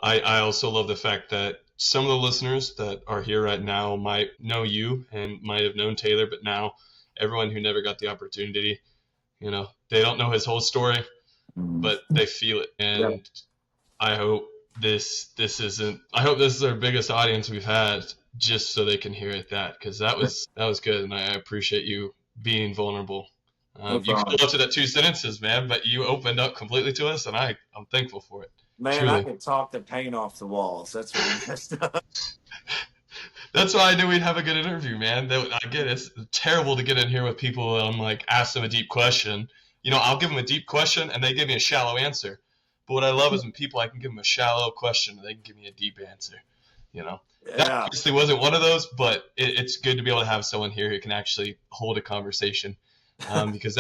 I also love the fact that some of the listeners that are here right now might know you and might have known Taylor, but now everyone who never got the opportunity, you know, they don't know his whole story. Mm. but they feel it. Yeah. And I hope this isn't. I hope this is our biggest audience we've had, just so they can hear it. Because that was good, and I appreciate you being vulnerable. No You could problem. have up to that 2 sentences, man, but you opened up completely to us, and I'm thankful for it. Man, I Truly. can talk the paint off the walls. That's what we messed up. That's why I knew we'd have a good interview, man. I get it. It's terrible to get in here with people and I'm like, ask them a deep question. I'll give them a deep question and they give me a shallow answer. But what I love is when people, I can give them a shallow question and they can give me a deep answer. That Yeah. obviously wasn't one of those, but it's good to be able to have someone here who can actually hold a conversation, because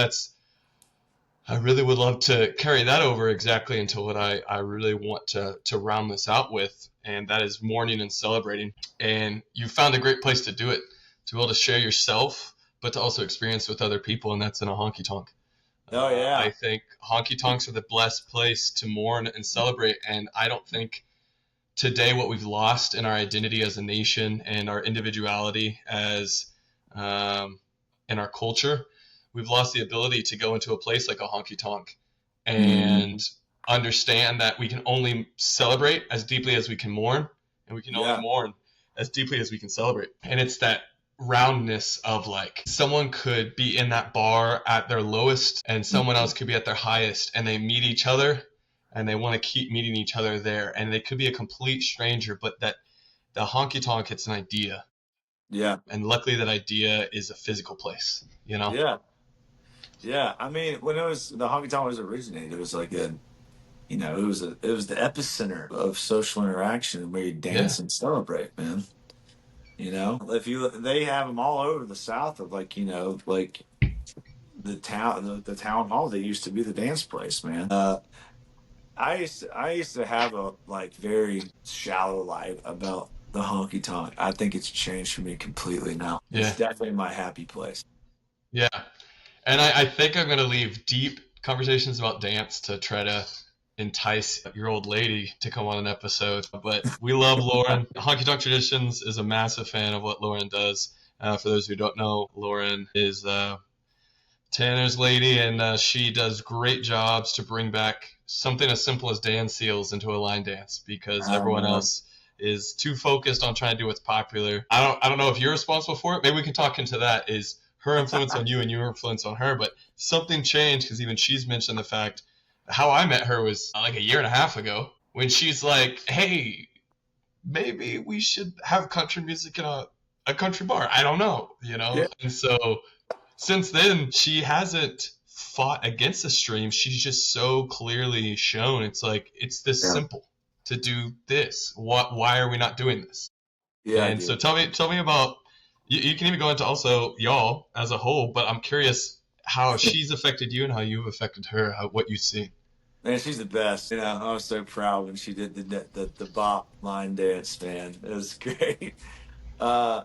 I really would love to carry that over exactly into what I really want to round this out with, and that is mourning and celebrating. And you found a great place to do it, to be able to share yourself, but to also experience with other people, and that's in a honky tonk. Oh I yeah. think honky tonks are the blessed place to mourn and celebrate, and I don't think today what we've lost in our identity as a nation and our individuality as in our culture, we've lost the ability to go into a place like a honky tonk Mhm. and understand that we can only celebrate as deeply as we can mourn, and we can only Yeah. mourn as deeply as we can celebrate. And it's that roundness of like someone could be in that bar at their lowest and someone else could be at their highest, and they meet each other and they want to keep meeting each other there, and they could be a complete stranger, but that the honky tonk, it's an idea, Yeah. and luckily that idea is a physical place. Yeah. Yeah. I mean, when it was the honky tonk was originated, it was like it was the epicenter of social interaction where you Yeah. dance and celebrate, man. If they have them all over the South of like the town hall. They used to be the dance place, man. I used to have a like very shallow light about the honky tonk. I think it's changed for me completely now. It's Yeah. definitely my happy place. Yeah. And I think I'm going to leave deep conversations about dance to try to entice your old lady to come on an episode. But we love Lauren. Honky Tonk Traditions is a massive fan of what Lauren does. For those who don't know, Lauren is Tanner's lady, and she does great jobs to bring back something as simple as dance seals into a line dance, because everyone Man. else is too focused on trying to do what's popular. I don't know if you're responsible for it. Maybe we can talk into that. Is her influence on you and your influence on her? But something changed, because even she's mentioned the fact how I met her was like a year and a half ago, when she's like, "Hey, maybe we should have country music in a country bar." I don't know. Yeah, And so since then, she hasn't fought against the stream. She's just so clearly shown it's like it's this yeah, simple to do this. Why are we not doing this? yeah, And so dude. tell me about you can even go into also y'all as a whole, but I'm curious how she's affected you and how you've affected her, what you see. Man, she's the best. I was so proud when she did the bop line dance, man. It was great. Uh,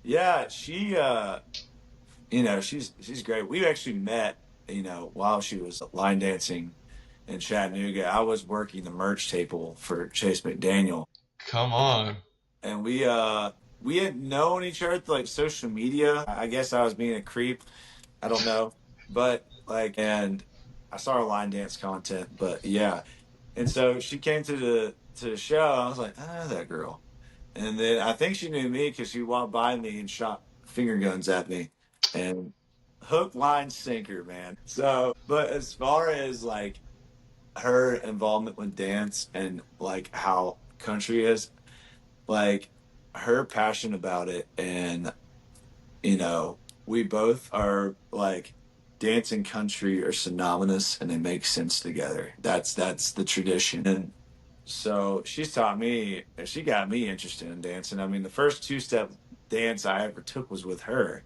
yeah, she's great. We actually met, while she was line dancing in Chattanooga. I was working the merch table for Chase McDaniel, Come on. and we had known each other through like social media. I guess I was being a creep. I don't know, but like, and I saw her line dance content. But yeah, and so she came to the show. I was like, I know that girl. And then I think she knew me because she walked by me and shot finger guns at me, and hook, line, sinker, man. So, but as far as like her involvement with dance and like how country is, like her passion about it, and we both are like dance and country are synonymous and they make sense together. That's the tradition. And so she's taught me, and she got me interested in dancing. I mean, the first two-step dance I ever took was with her.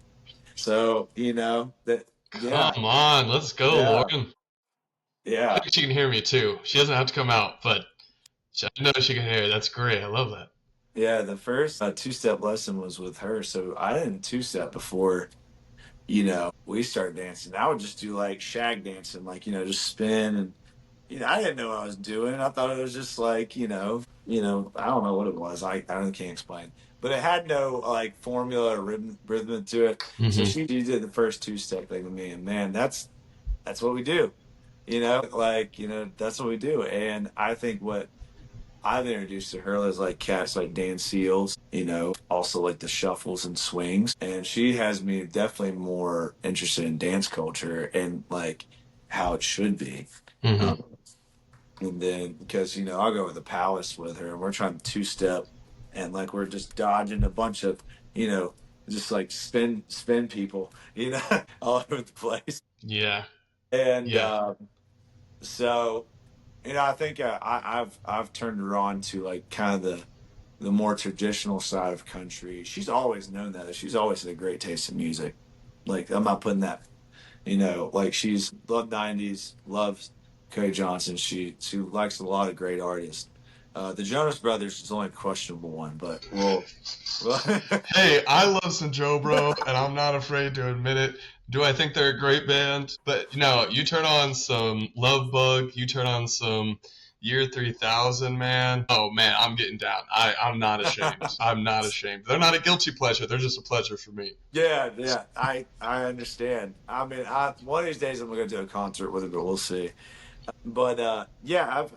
So, that, yeah, Come on, let's go, yeah, Lauren. I yeah, think she can hear me too. She doesn't have to come out, but I know she can hear. That's great. I love that. yeah. The first two-step lesson was with her. So I didn't two-step before, we started dancing. I would just do like shag dancing, like, just spin. And, I didn't know what I was doing. I thought it was just like, I don't know what it was. I really can't explain. But it had no like formula or rhythm to it. So Hmm. she did the first two-step thing with me, and man, that's what we do. like, that's what we do. And I think what I've introduced to her is like cats like Dan Seals, also like the shuffles and swings. And she has me definitely more interested in dance culture and like how it should be. Hmm. Um, and then because, I'll go with the palace with her and we're trying to two step and like we're just dodging a bunch of, you know, just like spin people, all over the place. Yeah. And Yeah. so I think I've turned her on to like kind of the more traditional side of country. She's always known that. She's always had a great taste in music. Like I'm not putting that, like she's loved '90s, loves Cody Johnson. She likes a lot of great artists. The Jonas Brothers is only a questionable one, but well, Hey, I love some Joe Bro, and I'm not afraid to admit it. Do I think they're a great band? But you turn on some Love Bug, you turn on some Year 3000, man. Oh man, I'm getting down. I'm not ashamed. I'm not ashamed. They're not a guilty pleasure. They're just a pleasure for me. yeah, I understand. I mean, one of these days I'm gonna go to a concert with her, but we'll see. But yeah,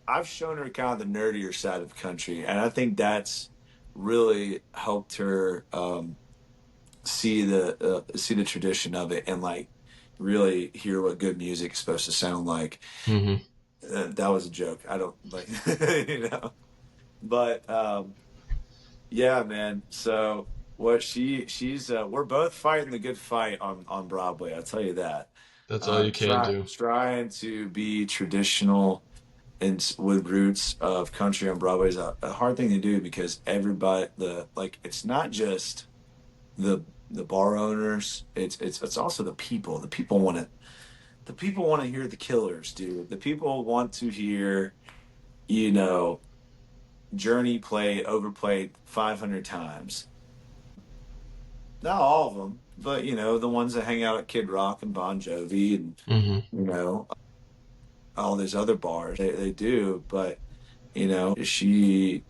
I've shown her kind of the nerdier side of country, and I think that's really helped her see the tradition of it and like really hear what good music is supposed to sound like. Hmm. That was a joke. I don't like, but yeah, man. So what she's we're both fighting the good fight on Broadway. I'll tell you that. That's all you can do. Trying to be traditional and with roots of country on Broadway is a hard thing to do because everybody the like it's not just the the bar owners, it's also the people. The people want to hear the Killers, dude. The people want to hear, you know, Journey played overplayed 500 times. Not all of them, but the ones that hang out at Kid Rock and Bon Jovi and Hmm. you know all these other bars, they do. But she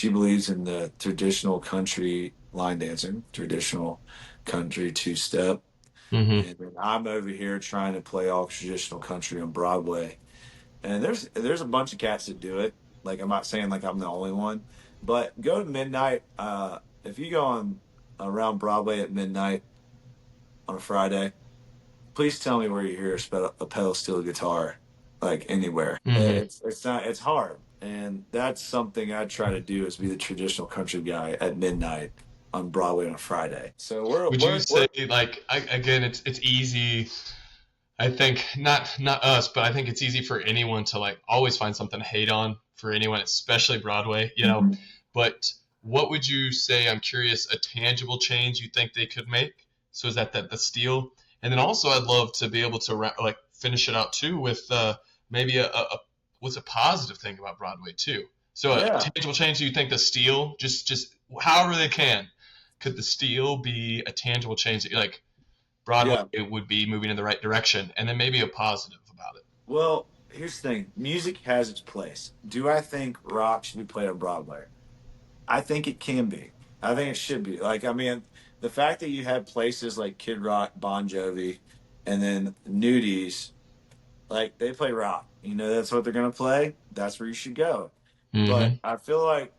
believes in the traditional country line dancing, traditional country two step, Hmm. and then I'm over here trying to play all traditional country on Broadway. And there's a bunch of cats that do it. Like I'm not saying like I'm the only one, but go to midnight. If you go on around Broadway at midnight on a Friday, please tell me where you hear a pedal steel guitar, like anywhere. Hmm. It's not it's hard, and that's something I try to do is be the traditional country guy at midnight on Broadway on a Friday. So Would you say like again, it's easy. I think not us, but I think it's easy for anyone to like always find something to hate on for anyone, especially Broadway. we're But what would you say? I'm curious, a tangible change you think they could make? So is that the steel? And then also, I'd love to be able to like finish it out too with maybe what's a positive thing about Broadway too. So a yeah tangible change. Do you think the steel, just however they can, could the steel be a tangible change that you like? Broadway yeah. would be moving in the right direction, and then maybe a positive about it. Well, here's the thing: music has its place. Do I think rock should be played on Broadway? I think it can be. I think it should be. Like, I mean, the fact that you have places like Kid Rock, Bon Jovi, and then Nudies, like they play rock. That's what they're gonna play. That's where you should go. But Hmm. I feel like,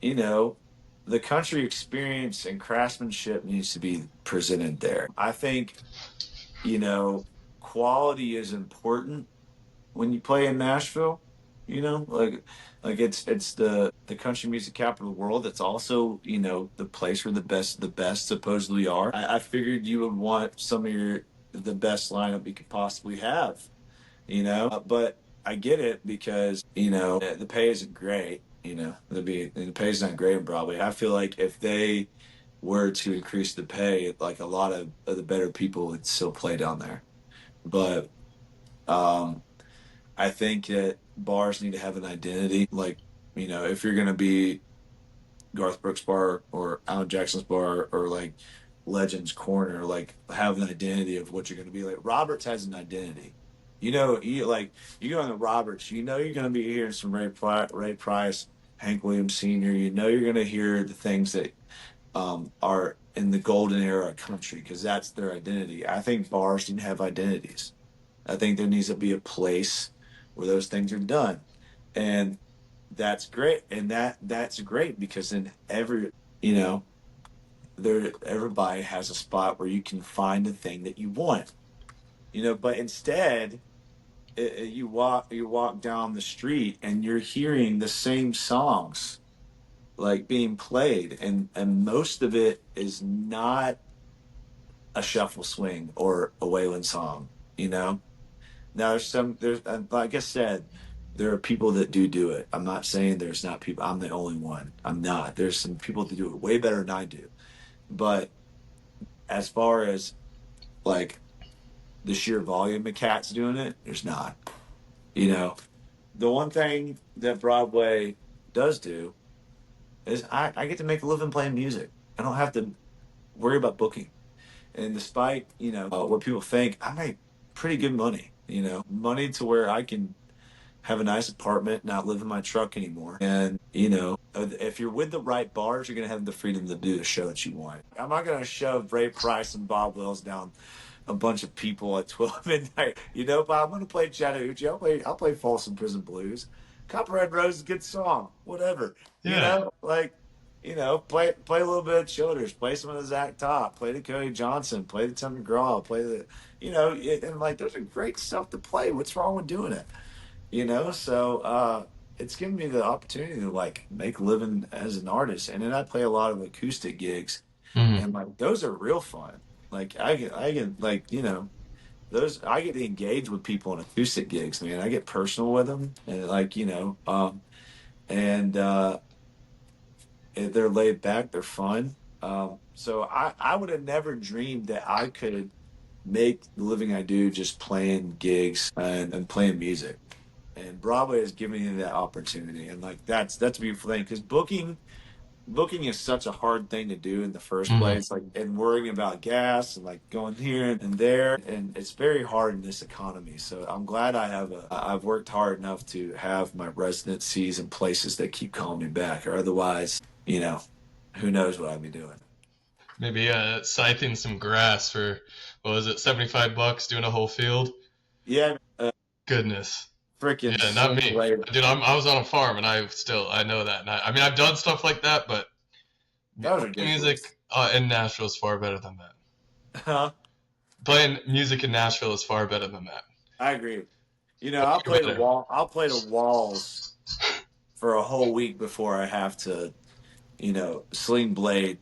you know, the country experience and craftsmanship needs to be presented there. I think, you know, quality is important when you play in Nashville. Like it's the country music capital of the world. It's also the place where the best supposedly are. I figured you would want some of the best lineup you could possibly have. But I get it because the pay isn't great. The pay is not great in Broadway. I feel like if they were to increase the pay, like a lot of the better people would still play down there. But um, I think that bars need to have an identity. Like, if you're gonna be Garth Brooks bar or Alan Jackson's bar or like Legends Corner, like have an identity of what you're gonna be. Like Roberts has an identity. You go on the Roberts, you're gonna be hearing some Ray Price, Hank Williams Sr. You're gonna hear the things that are in the golden era of country because that's their identity. I think bars need to have identities. I think there needs to be a place where those things are done. And that's great. And that's great because then you know, everybody has a spot where you can find the thing that you want. But instead you walk down the street and you're hearing the same songs like being played, and most of it is not a shuffle swing or a Waylon song. you know Now like I said, there are people that do it. I'm not saying there's not people. I'm the only one. I'm not. There's some people that do it way better than I do. But as far as like the sheer volume of cats doing it, there's not. You know, the one thing that Broadway does do is I get to make a living playing music. I don't have to worry about booking. And despite, what people think, I make pretty good money, money to where I can have a nice apartment, not live in my truck anymore. And, if you're with the right bars, you're going to have the freedom to do the show that you want. I'm not going to shove Ray Price and Bob Wills down a bunch of people at 12 midnight. But I'm going to play Chattahoochee. I'll play Folsom Prison Blues. Copperhead Rose is a good song. Whatever. Yeah. Play a little bit of Childers, play some of the Zach Top, play the Cody Johnson, play the Tim McGraw, play and like those are great stuff to play. What's wrong with doing it? So it's given me the opportunity to like make a living as an artist. And then I play a lot of acoustic gigs, Mhm. and like those are real fun. Like I get like, those I get to engage with people in acoustic gigs, man. I get personal with them, and like, and they're laid back, they're fun. So I would have never dreamed that I could make the living I do just playing gigs and playing music. And Broadway has given me that opportunity, and like that's a beautiful thing because booking is such a hard thing to do in the first Mhm. place, like, and worrying about gas and like going here and there, and it's very hard in this economy. So I'm glad I've worked hard enough to have my residencies in places that keep calling me back, or otherwise, who knows what I'd be doing. Maybe scything some grass for, what was it, $75 doing a whole field? Yeah, Goodness. freaking Yeah, not sling me. blade. Dude, I was on a farm and I know that. And I mean, I've done stuff like that, but That was playing music ridiculous. in Nashville is far better than that. Huh? Playing music in Nashville is far better than that. I agree. Far I'll play the better. wall. I'll play the walls for a whole week before I have to, sling blade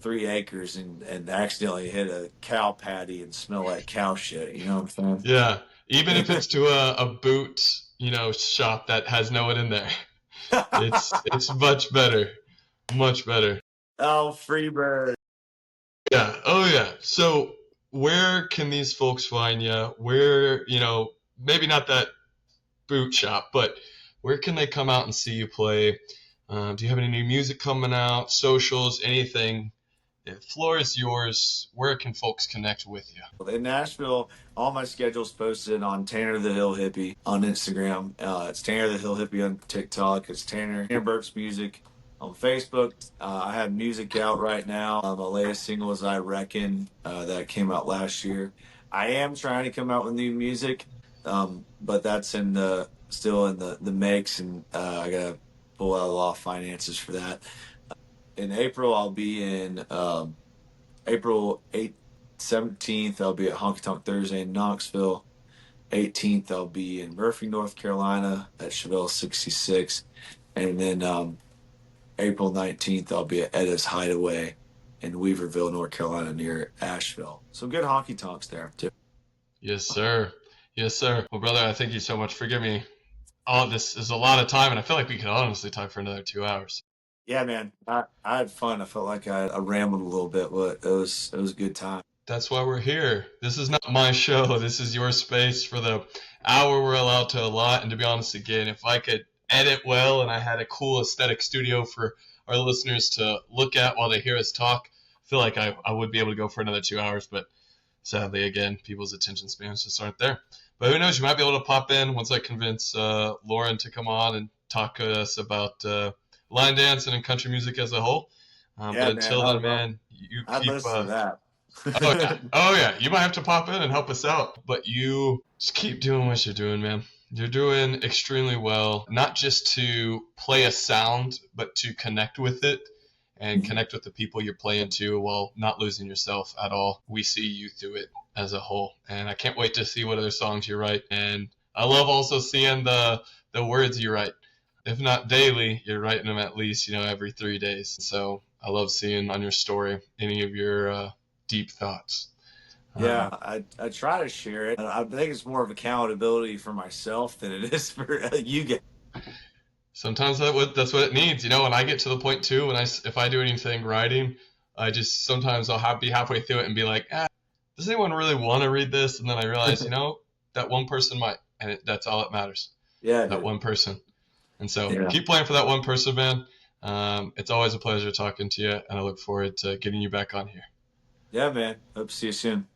3 acres and accidentally hit a cow patty and smell like cow shit. You know what I'm Yeah, even if it's to a boot, shop that has no one in there, saying? it's much better, much better. Oh, Freebird. Yeah. Oh yeah. So where can these folks find you? Where, maybe not that boot shop, but where can they come out and see you play? Do you have any new music coming out? Socials, anything? The floor is yours. Where can folks connect with you? In Nashville, all my schedule's posted on Tanner the Hill Hippie on Instagram. It's Tanner the Hill Hippie on TikTok. It's Tanner Burch Music on Facebook. I have music out right now. My latest single is I Reckon, that came out last year. I am trying to come out with new music, but that's still in the mix, and I gotta pull out a lot of finances for that. In April, I'll be in April 8th, 17th, I'll be at Honky Talk Thursday in Knoxville. 18th, I'll be in Murphy, North Carolina at Chevelle 66. And then April 19th, I'll be at Edda's Hideaway in Weaverville, North Carolina, near Asheville. So good honky tonks there, too. Yes, sir. Yes, sir. Well, brother, I thank you so much for giving me all this. Is a lot of time, and I feel like we could honestly talk for another 2 hours. Yeah, man, I had fun. I felt like I rambled a little bit, but it was a good time. That's why we're here. This is not my show. This is your space for the hour we're allowed to allot. And to be honest, again, if I could edit well and I had a cool aesthetic studio for our listeners to look at while they hear us talk, I feel like I would be able to go for another 2 hours. But sadly, again, people's attention spans just aren't there. But who knows? You might be able to pop in once I convince Lauren to come on and talk to us about line dancing and country music as a whole. But Yeah, man, until then, man, you I'd keep listen to that. Oh yeah. Oh yeah. You might have to pop in and help us out. But you just keep doing what you're doing, man. You're doing extremely well, not just to play a sound, but to connect with it and connect with the people you're playing to while not losing yourself at all. We see you through it as a whole. And I can't wait to see what other songs you write. And I love also seeing the words you write. If not daily, you're writing them at least, every 3 days. So I love seeing on your story any of your deep thoughts. Yeah, I try to share it. I think it's more of accountability for myself than it is for you guys. Sometimes that's what it needs. When I get to the point too, if I do anything writing, I just sometimes I'll be halfway through it and be like, does anyone really want to read this? And then I realize, that one person might, and that's all that matters. Yeah, That dude. one person. And so Yeah. keep playing for that one person, man. It's always a pleasure talking to you, and I look forward to getting you back on here. Yeah, man. Hope to see you soon.